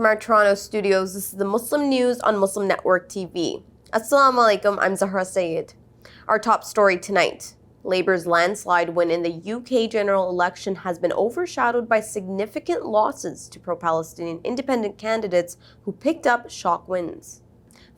From our Toronto studios, this is the Muslim News on Muslim Network TV. Assalamu alaikum, I'm Zahra Syed. Our top story tonight. Labour's landslide win in the UK general election has been overshadowed by significant losses to pro-Palestinian independent candidates who picked up shock wins.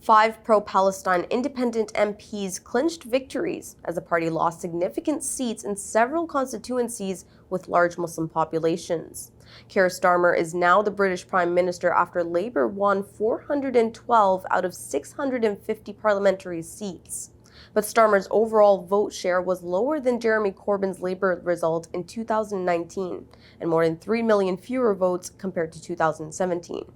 5 pro-Palestine independent MPs clinched victories as the party lost significant seats in several constituencies with large Muslim populations. Keir Starmer is now the British Prime Minister after Labour won 412 out of 650 parliamentary seats. But Starmer's overall vote share was lower than Jeremy Corbyn's Labour result in 2019, and more than 3 million fewer votes compared to 2017.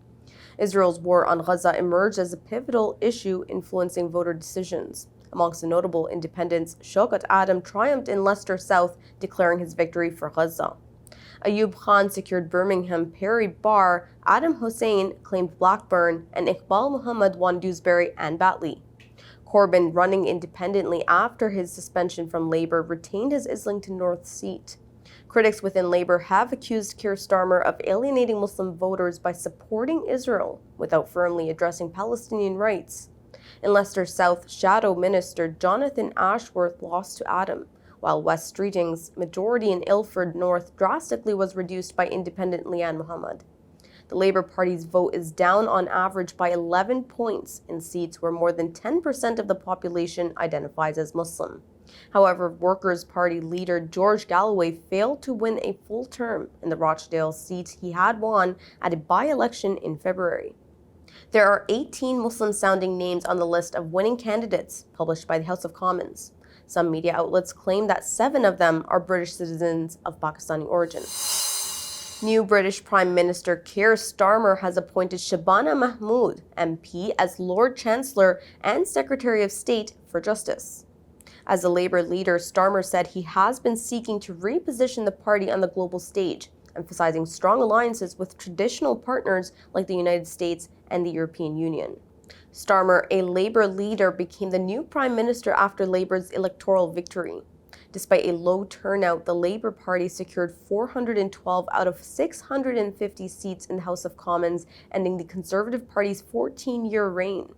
Israel's war on Gaza emerged as a pivotal issue influencing voter decisions. Amongst the notable independents, Shaukat Adam triumphed in Leicester South, declaring his victory for Gaza. Ayub Khan secured Birmingham, Perry Barr, Adam Hussein claimed Blackburn, and Iqbal Muhammad won Dewsbury and Batley. Corbyn, running independently after his suspension from Labour, retained his Islington North seat. Critics within Labour have accused Keir Starmer of alienating Muslim voters by supporting Israel without firmly addressing Palestinian rights. In Leicester South, Shadow Minister Jonathan Ashworth lost to Adam, while West Streeting's majority in Ilford North drastically was reduced by independent Leanne Mohammed. The Labour Party's vote is down on average by 11 points in seats where more than 10% of the population identifies as Muslim. However, Workers' Party leader George Galloway failed to win a full term in the Rochdale seat he had won at a by-election in February. There are 18 Muslim-sounding names on the list of winning candidates published by the House of Commons. Some media outlets claim that 7 of them are British citizens of Pakistani origin. New British Prime Minister Keir Starmer has appointed Shabana Mahmood, MP, as Lord Chancellor and Secretary of State for Justice. As a Labour leader, Starmer said he has been seeking to reposition the party on the global stage, emphasizing strong alliances with traditional partners like the United States and the European Union. Starmer, a Labour leader, became the new Prime Minister after Labour's electoral victory. Despite a low turnout, the Labour Party secured 412 out of 650 seats in the House of Commons, ending the Conservative Party's 14-year reign.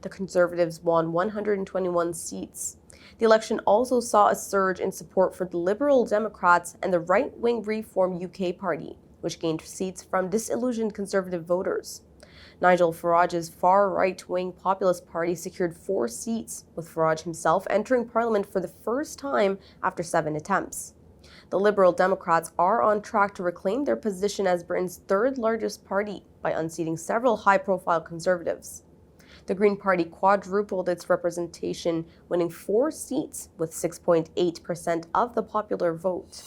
The Conservatives won 121 seats. The election also saw a surge in support for the Liberal Democrats and the right-wing Reform UK Party, which gained seats from disillusioned Conservative voters. Nigel Farage's far-right-wing Populist Party secured 4 seats, with Farage himself entering Parliament for the first time after 7 attempts. The Liberal Democrats are on track to reclaim their position as Britain's third-largest party by unseating several high-profile Conservatives. The Green Party quadrupled its representation, winning 4 seats with 6.8% of the popular vote.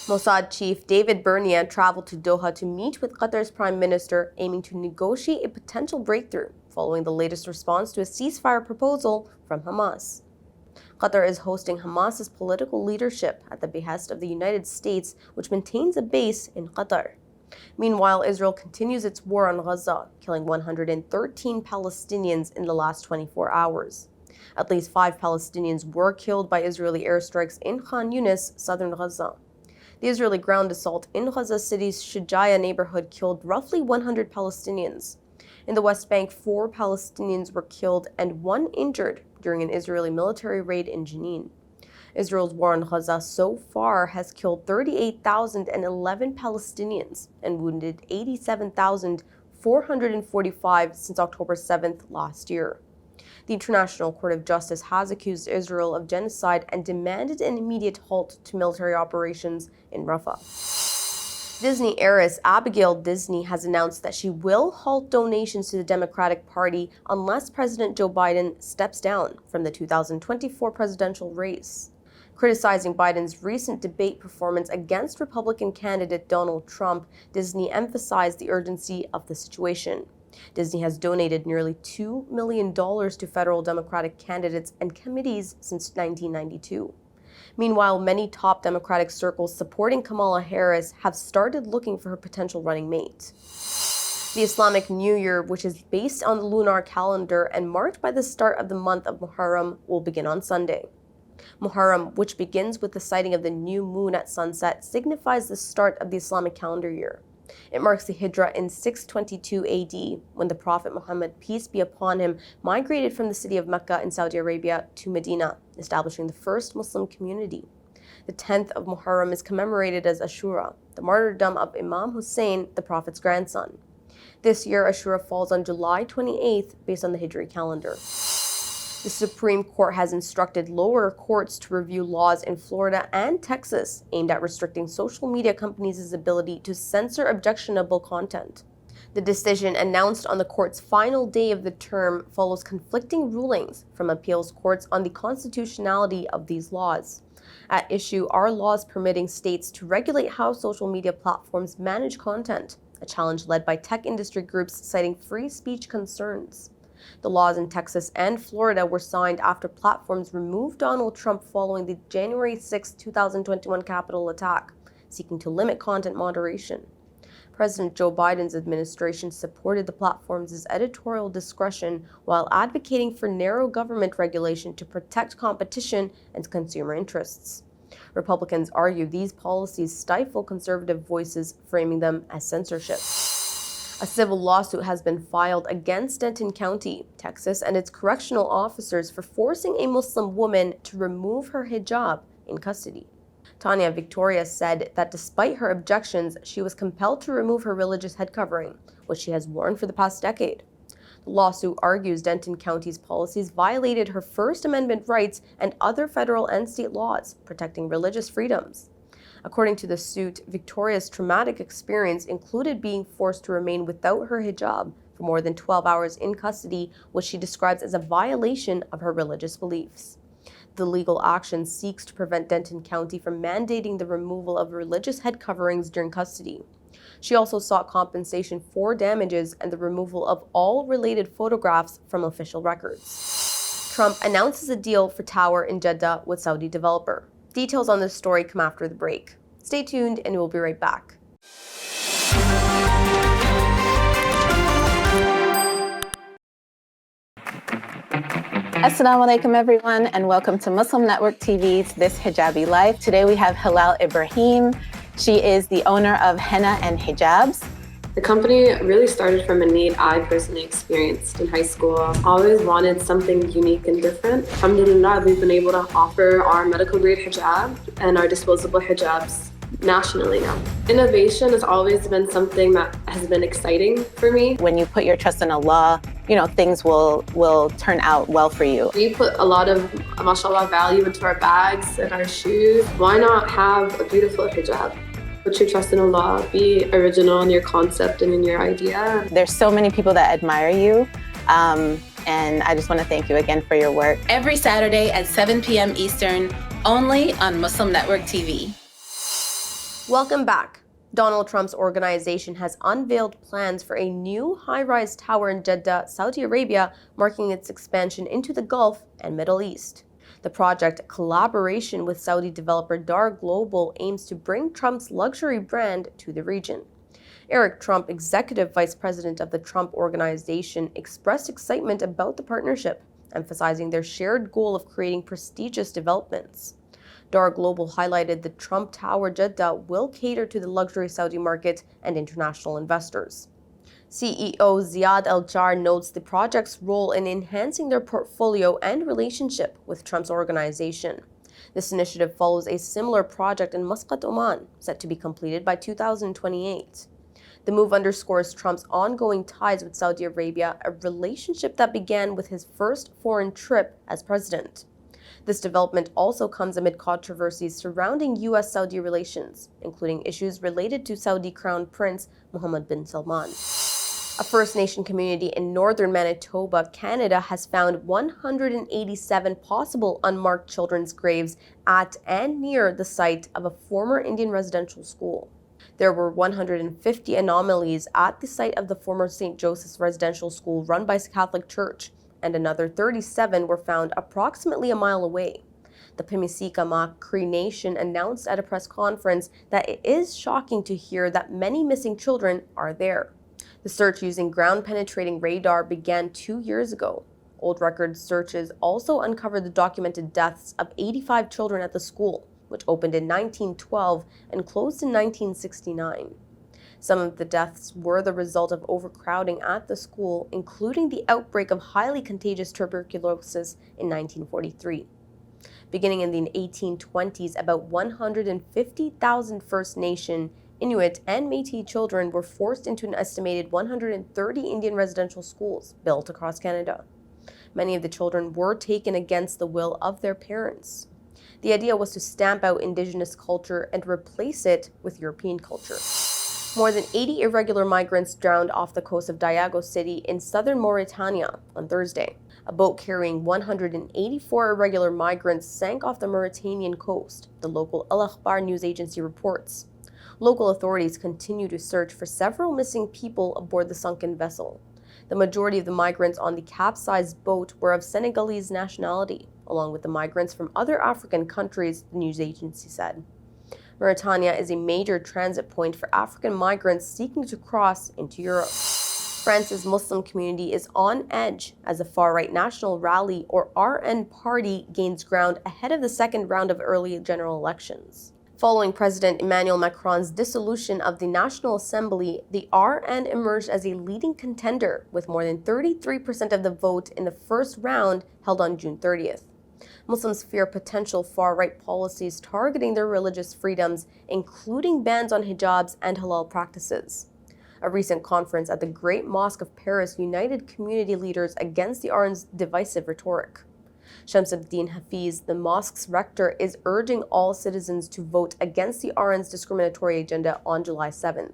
Mossad chief David Bernia traveled to Doha to meet with Qatar's prime minister, aiming to negotiate a potential breakthrough following the latest response to a ceasefire proposal from Hamas. Qatar is hosting Hamas's political leadership at the behest of the United States, which maintains a base in Qatar. Meanwhile, Israel continues its war on Gaza, killing 113 Palestinians in the last 24 hours. At least 5 Palestinians were killed by Israeli airstrikes in Khan Yunis, southern Gaza. The Israeli ground assault in Gaza City's Shujaya neighborhood killed roughly 100 Palestinians. In the West Bank, 4 Palestinians were killed and 1 injured during an Israeli military raid in Jenin. Israel's war on Gaza so far has killed 38,011 Palestinians and wounded 87,445 since October 7th last year. The International Court of Justice has accused Israel of genocide and demanded an immediate halt to military operations in Rafah. Disney heiress Abigail Disney has announced that she will halt donations to the Democratic Party unless President Joe Biden steps down from the 2024 presidential race. Criticizing Biden's recent debate performance against Republican candidate Donald Trump, Disney emphasized the urgency of the situation. Disney has donated nearly $2 million to federal Democratic candidates and committees since 1992. Meanwhile, many top Democratic circles supporting Kamala Harris have started looking for her potential running mate. The Islamic New Year, which is based on the lunar calendar and marked by the start of the month of Muharram, will begin on Sunday. Muharram, which begins with the sighting of the new moon at sunset, signifies the start of the Islamic calendar year. It marks the Hijrah in 622 AD, when the Prophet Muhammad, peace be upon him, migrated from the city of Mecca in Saudi Arabia to Medina, establishing the first Muslim community. The 10th of Muharram is commemorated as Ashura, the martyrdom of Imam Hussein, the Prophet's grandson. This year, Ashura falls on July 28th, based on the Hijri calendar. The Supreme Court has instructed lower courts to review laws in Florida and Texas aimed at restricting social media companies' ability to censor objectionable content. The decision, announced on the court's final day of the term, follows conflicting rulings from appeals courts on the constitutionality of these laws. At issue are laws permitting states to regulate how social media platforms manage content, a challenge led by tech industry groups citing free speech concerns. The laws in Texas and Florida were signed after platforms removed Donald Trump following the January 6, 2021 Capitol attack, seeking to limit content moderation. President Joe Biden's administration supported the platforms' editorial discretion while advocating for narrow government regulation to protect competition and consumer interests. Republicans argue these policies stifle conservative voices, framing them as censorship. A civil lawsuit has been filed against Denton County, Texas, and its correctional officers for forcing a Muslim woman to remove her hijab in custody. Tanya Victoria said that despite her objections, she was compelled to remove her religious head covering, which she has worn for the past decade. The lawsuit argues Denton County's policies violated her First Amendment rights and other federal and state laws protecting religious freedoms. According to the suit, Victoria's traumatic experience included being forced to remain without her hijab for more than 12 hours in custody, which she describes as a violation of her religious beliefs. The legal action seeks to prevent Denton County from mandating the removal of religious head coverings during custody. She also sought compensation for damages and the removal of all related photographs from official records. Trump announces a deal for tower in Jeddah with Saudi developer. Details on this story come after the break. Stay tuned and we'll be right back. Assalamu alaikum everyone, and welcome to Muslim Network TV's This Hijabi Life. Today we have Hilal Ibrahim. She is the owner of Henna and Hijabs. The company really started from a need I personally experienced in high school. I always wanted something unique and different. Alhamdulillah, we've been able to offer our medical grade hijab and our disposable hijabs nationally now. Innovation has always been something that has been exciting for me. When you put your trust in Allah, things will turn out well for you. We put a lot of, mashallah, value into our bags and our shoes. Why not have a beautiful hijab? Put your trust in Allah, be original in your concept and in your idea. There's so many people that admire you, and I just want to thank you again for your work. Every Saturday at 7 p.m. Eastern, only on Muslim Network TV. Welcome back. Donald Trump's organization has unveiled plans for a new high-rise tower in Jeddah, Saudi Arabia, marking its expansion into the Gulf and Middle East. The project, a collaboration with Saudi developer Dar Global, aims to bring Trump's luxury brand to the region. Eric Trump, executive vice president of the Trump Organization, expressed excitement about the partnership, emphasizing their shared goal of creating prestigious developments. Dar Global highlighted the Trump Tower Jeddah will cater to the luxury Saudi market and international investors. CEO Ziad Al-Jar notes the project's role in enhancing their portfolio and relationship with Trump's organization. This initiative follows a similar project in Muscat, Oman, set to be completed by 2028. The move underscores Trump's ongoing ties with Saudi Arabia, a relationship that began with his first foreign trip as president. This development also comes amid controversies surrounding U.S.-Saudi relations, including issues related to Saudi Crown Prince Mohammed bin Salman. A First Nation community in northern Manitoba, Canada, has found 187 possible unmarked children's graves at and near the site of a former Indian residential school. There were 150 anomalies at the site of the former St. Joseph's residential school run by the Catholic Church, and another 37 were found approximately a mile away. The Pimicicama Cree Nation announced at a press conference that it is shocking to hear that many missing children are there. The search using ground-penetrating radar began 2 years ago. Old record searches also uncovered the documented deaths of 85 children at the school, which opened in 1912 and closed in 1969. Some of the deaths were the result of overcrowding at the school, including the outbreak of highly contagious tuberculosis in 1943. Beginning in the 1820s, about 150,000 First Nation, Inuit, and Métis children were forced into an estimated 130 Indian residential schools built across Canada. Many of the children were taken against the will of their parents. The idea was to stamp out Indigenous culture and replace it with European culture. More than 80 irregular migrants drowned off the coast of Dayago City in southern Mauritania on Thursday. A boat carrying 184 irregular migrants sank off the Mauritanian coast, the local Al Akhbar news agency reports. Local authorities continue to search for several missing people aboard the sunken vessel. The majority of the migrants on the capsized boat were of Senegalese nationality, along with the migrants from other African countries, the news agency said. Mauritania is a major transit point for African migrants seeking to cross into Europe. France's Muslim community is on edge as the far-right National Rally, or RN party, gains ground ahead of the second round of early general elections. Following President Emmanuel Macron's dissolution of the National Assembly, the RN emerged as a leading contender with more than 33% of the vote in the first round held on June 30th. Muslims fear potential far-right policies targeting their religious freedoms, including bans on hijabs and halal practices. A recent conference at the Great Mosque of Paris united community leaders against the RN's divisive rhetoric. Shamsuddin Hafiz, the mosque's rector, is urging all citizens to vote against the RN's discriminatory agenda on July 7th.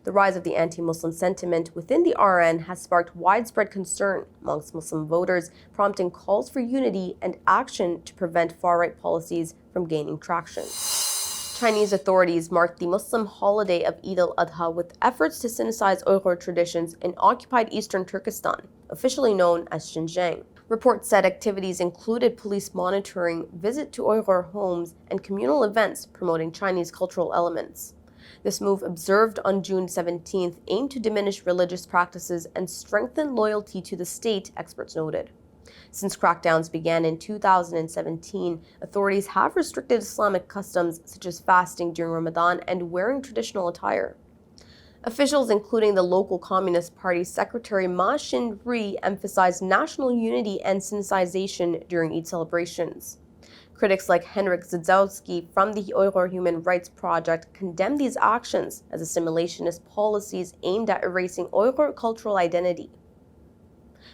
The rise of the anti-Muslim sentiment within the RN has sparked widespread concern amongst Muslim voters, prompting calls for unity and action to prevent far-right policies from gaining traction. Chinese authorities marked the Muslim holiday of Eid al-Adha with efforts to Sinicize Uyghur traditions in occupied eastern Turkestan, officially known as Xinjiang. Reports said activities included police monitoring, visit to Uyghur homes, and communal events promoting Chinese cultural elements. This move, observed on June 17th, aimed to diminish religious practices and strengthen loyalty to the state, experts noted. Since crackdowns began in 2017, authorities have restricted Islamic customs such as fasting during Ramadan and wearing traditional attire. Officials, including the local Communist Party Secretary Ma Xin-ri, emphasized national unity and Sinicization during Eid celebrations. Critics like Henryk Zdzowski from the Uyghur Human Rights Project condemned these actions as assimilationist policies aimed at erasing Uyghur cultural identity.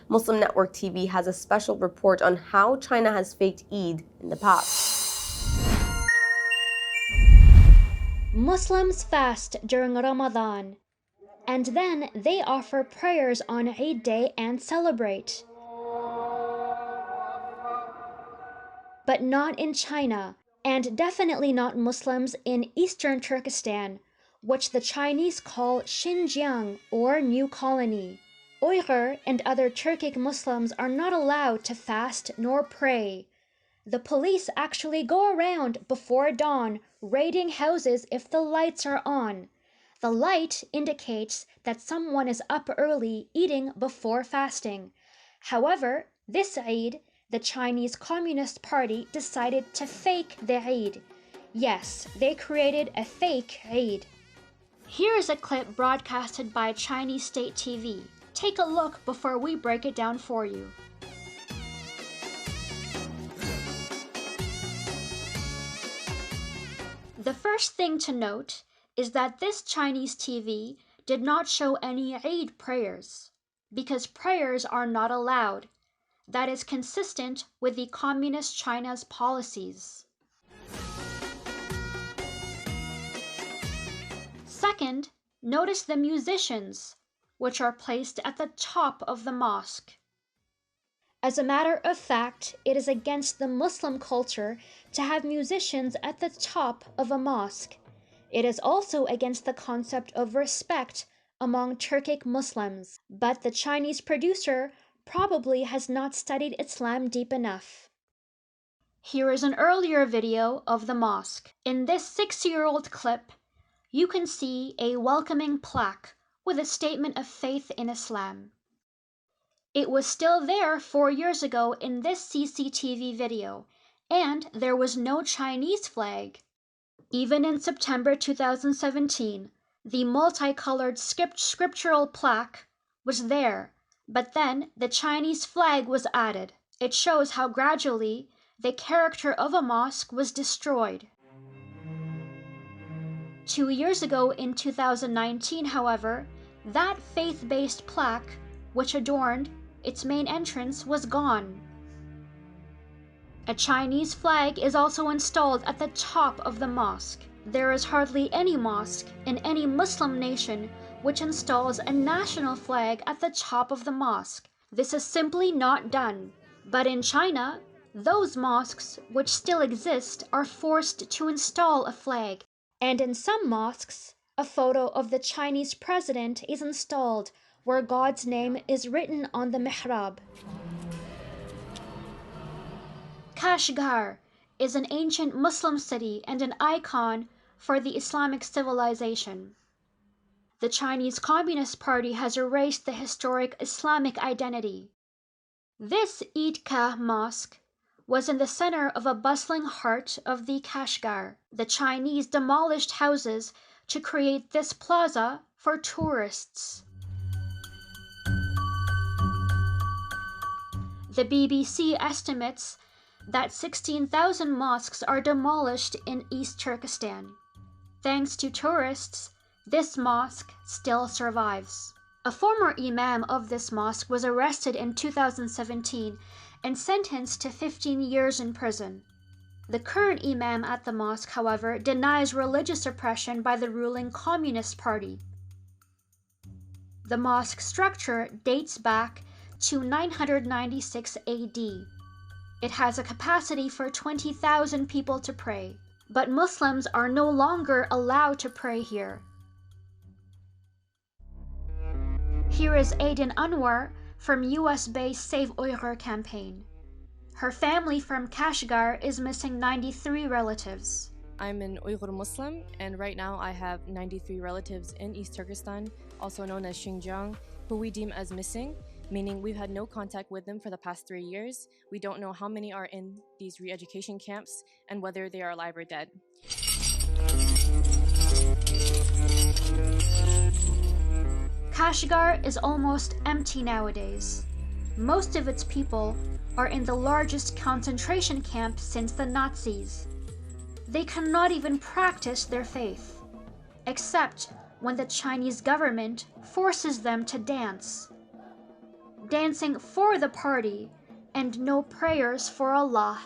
Muslim Network TV has a special report on how China has faked Eid in the past. Muslims fast during Ramadan, and then they offer prayers on Eid Day and celebrate. But not in China, and definitely not Muslims in eastern Turkestan, which the Chinese call Xinjiang, or New Colony. Uyghur and other Turkic Muslims are not allowed to fast nor pray. The police actually go around before dawn, raiding houses if the lights are on. The light indicates that someone is up early eating before fasting. However, this Eid, the Chinese Communist Party decided to fake the Eid. Yes, they created a fake Eid. Here is a clip broadcasted by Chinese state TV. Take a look before we break it down for you. The first thing to note is that this Chinese TV did not show any Eid prayers, because prayers are not allowed. That is consistent with the Communist China's policies. Second, notice the musicians, which are placed at the top of the mosque. As a matter of fact, it is against the Muslim culture to have musicians at the top of a mosque. It is also against the concept of respect among Turkic Muslims, but the Chinese producer probably has not studied Islam deep enough. Here is an earlier video of the mosque. In this 6-year-old clip, you can see a welcoming plaque with a statement of faith in Islam. It was still there 4 years ago in this CCTV video, and there was no Chinese flag. Even in September 2017, The multicolored scriptural plaque was there, but then the Chinese flag was added. It shows how gradually the character of a mosque was destroyed. 2 years ago, in 2019, however, that faith-based plaque, which adorned its main entrance, was gone. A Chinese flag is also installed at the top of the mosque. There is hardly any mosque in any Muslim nation which installs a national flag at the top of the mosque. This is simply not done. But in China, those mosques which still exist are forced to install a flag. And in some mosques, a photo of the Chinese president is installed where God's name is written on the mihrab. Kashgar is an ancient Muslim city and an icon for the Islamic civilization. The Chinese Communist Party has erased the historic Islamic identity. This Eid-Kah mosque was in the center of a bustling heart of the Kashgar. The Chinese demolished houses to create this plaza for tourists. The BBC estimates that 16,000 mosques are demolished in East Turkestan. Thanks to tourists, this mosque still survives. A former imam of this mosque was arrested in 2017 and sentenced to 15 years in prison. The current imam at the mosque, however, denies religious oppression by the ruling Communist Party. The mosque structure dates back to 996 AD. It has a capacity for 20,000 people to pray, but Muslims are no longer allowed to pray here. Here is Aiden Anwar from US-based Save Uyghur campaign. Her family from Kashgar is missing 93 relatives. I'm an Uyghur Muslim, and right now I have 93 relatives in East Turkestan, also known as Xinjiang, who we deem as missing, meaning we've had no contact with them for the past 3 years. We don't know how many are in these re-education camps and whether they are alive or dead. Kashgar is almost empty nowadays. Most of its people are in the largest concentration camp since the Nazis. They cannot even practice their faith, except when the Chinese government forces them to dance. Dancing for the party and no prayers for Allah.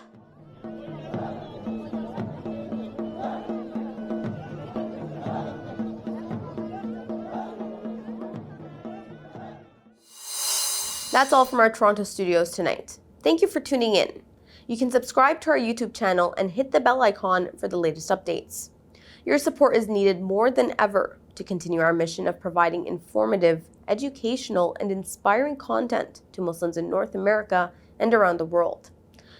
That's all from our Toronto studios tonight. Thank you for tuning in. You can subscribe to our YouTube channel and hit the bell icon for the latest updates. Your support is needed more than ever to continue our mission of providing informative, educational, and inspiring content to Muslims in North America and around the world.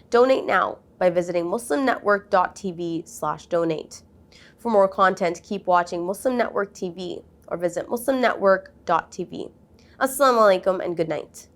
Donate now by visiting muslimnetwork.tv/donate. For more content, keep watching Muslim Network TV or visit muslimnetwork.tv. Assalamu alaikum and good night.